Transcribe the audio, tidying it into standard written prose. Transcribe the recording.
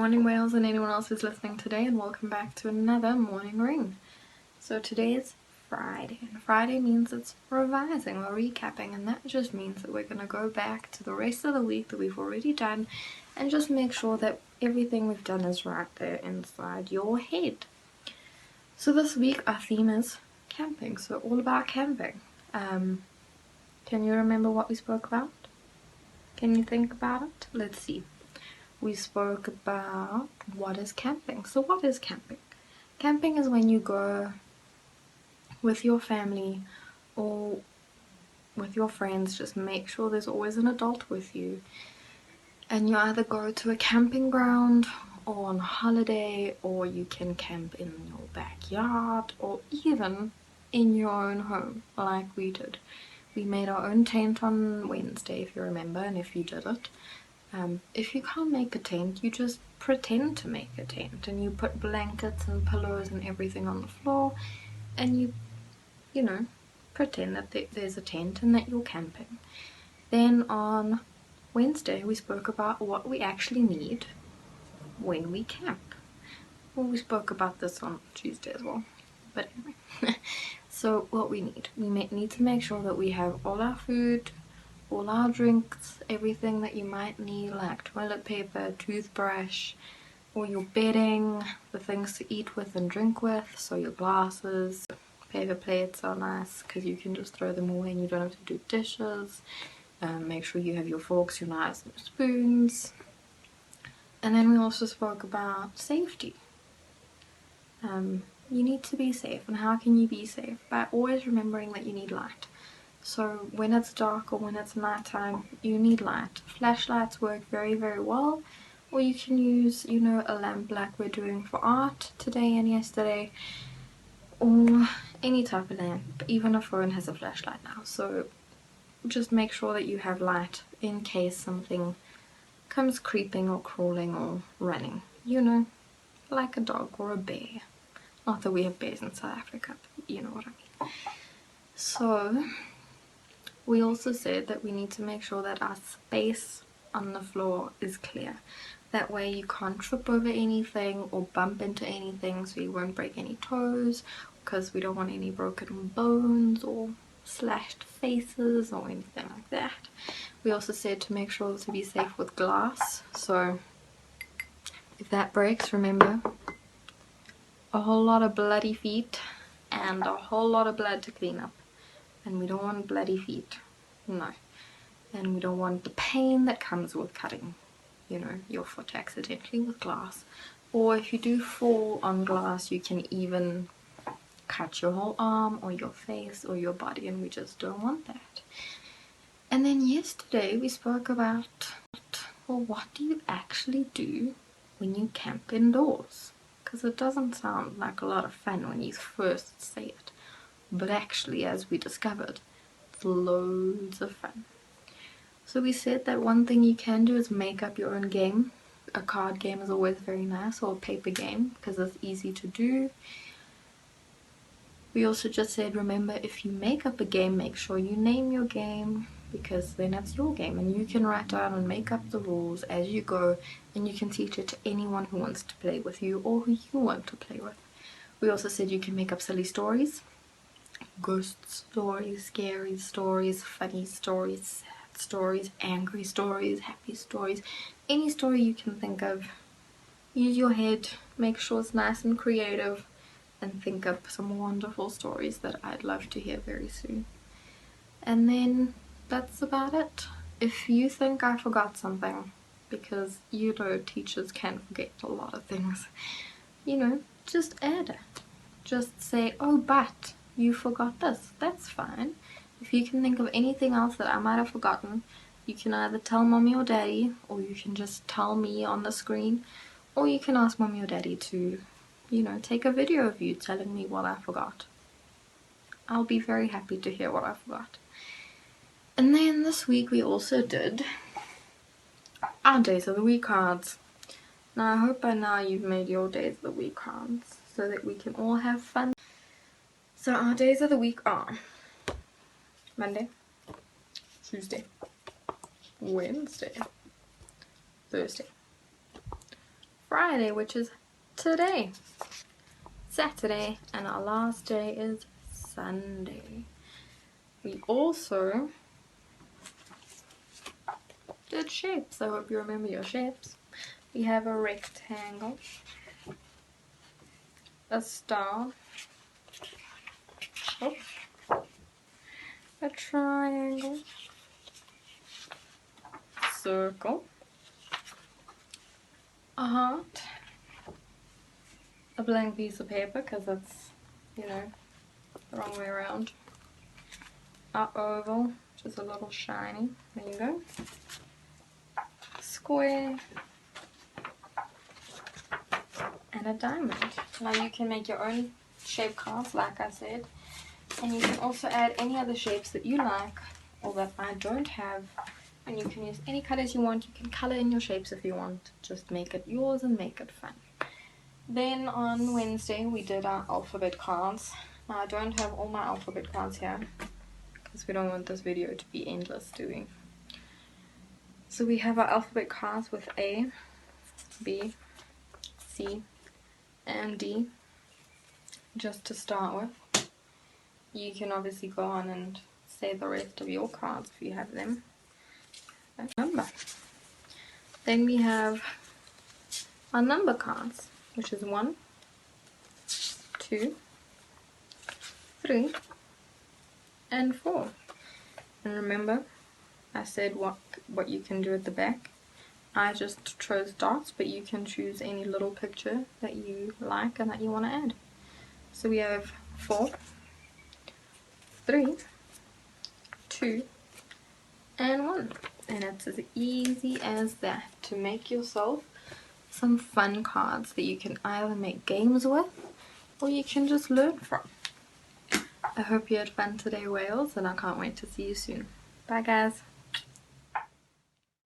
morning Wales and anyone else who's listening today, and welcome back to another morning ring. So today is Friday, and Friday means it's revising or recapping, and that just means that we're going to go back to the rest of the week that we've already done and just make sure that everything we've done is right there inside your head. So this week our theme is camping, so all about camping. Can you remember what we spoke about? Can you think about it? Let's see. We spoke about what is camping. So what is camping? Camping is when you go with your family or with your friends. Just make sure there's always an adult with you, and you either go to a camping ground or on holiday, or you can camp in your backyard or even in your own home like we did. We made our own tent on Wednesday, if you remember, and if you did it. If you can't make a tent, you just pretend to make a tent, and you put blankets and pillows and everything on the floor, and you know, pretend that there's a tent and that you're camping. Then on Wednesday we spoke about what we actually need when we camp. Well, we spoke about this on Tuesday as well, but anyway. So what we need to make sure that we have all our food, all our drinks, everything that you might need, like toilet paper, toothbrush, or your bedding, the things to eat with and drink with, so your glasses, paper plates are nice because you can just throw them away and you don't have to do dishes. Make sure you have your forks, your knives and your spoons. And then we also spoke about safety. You need to be safe, and how can you be safe? By always remembering that you need light. So when it's dark or when it's nighttime, you need light. Flashlights work very, very well, or you can use, a lamp like we're doing for art today and yesterday, or any type of lamp. Even a phone has a flashlight now, so just make sure that you have light in case something comes creeping or crawling or running, like a dog or a bear. Not that we have bears in South Africa, but you know what I mean. So we also said that we need to make sure that our space on the floor is clear. That way you can't trip over anything or bump into anything, so you won't break any toes, because we don't want any broken bones or slashed faces or anything like that. We also said to make sure to be safe with glass, so if that breaks, remember, a whole lot of bloody feet and a whole lot of blood to clean up. And we don't want bloody feet, no. And we don't want the pain that comes with cutting, your foot accidentally with glass. Or if you do fall on glass, you can even cut your whole arm or your face or your body, and we just don't want that. And then yesterday we spoke about, well, what do you actually do when you camp indoors? Because it doesn't sound like a lot of fun when you first say it. But actually, as we discovered, it's loads of fun. So we said that one thing you can do is make up your own game. A card game is always very nice, or a paper game, because it's easy to do. We also just said, remember, if you make up a game, make sure you name your game, because then it's your game, and you can write down and make up the rules as you go, and you can teach it to anyone who wants to play with you or who you want to play with. We also said you can make up silly stories. Ghost stories, scary stories, funny stories, sad stories, angry stories, happy stories, any story you can think of. Use your head, make sure it's nice and creative, and think up some wonderful stories that I'd love to hear very soon. And then that's about it. If you think I forgot something, because teachers can forget a lot of things, just add it. Just say, oh, but you forgot this. That's fine. If you can think of anything else that I might have forgotten, you can either tell mommy or daddy, or you can just tell me on the screen, or you can ask mommy or daddy to, take a video of you telling me what I forgot. I'll be very happy to hear what I forgot. And then this week we also did our Days of the Week cards. Now I hope by now you've made your Days of the Week cards so that we can all have fun. So our days of the week are Monday, Tuesday, Wednesday, Thursday, Friday, which is today, Saturday, and our last day is Sunday. We also did shapes. I hope you remember your shapes. We have a rectangle, a star, a triangle, circle, a heart, a blank piece of paper because it's, you know, the wrong way around, a oval, which is a little shiny, there you go, square, and a diamond. Now you can make your own shape cards like I said, and you can also add any other shapes that you like or that I don't have, and you can use any colors you want. You can color in your shapes if you want, just make it yours and make it fun. Then on Wednesday we did our alphabet cards. Now I don't have all my alphabet cards here because we don't want this video to be endless doing. So we have our alphabet cards with A, B, C, and D, just to start with. You can obviously go on and say the rest of your cards if you have them. That number. Then we have our number cards, which is 1, 2, 3, and 4. And remember, I said what you can do at the back. I just chose dots, but you can choose any little picture that you like and that you want to add. So we have 4, 3, 2, and 1. And it's as easy as that to make yourself some fun cards that you can either make games with or you can just learn from. I hope you had fun today, Wales, and I can't wait to see you soon. Bye guys!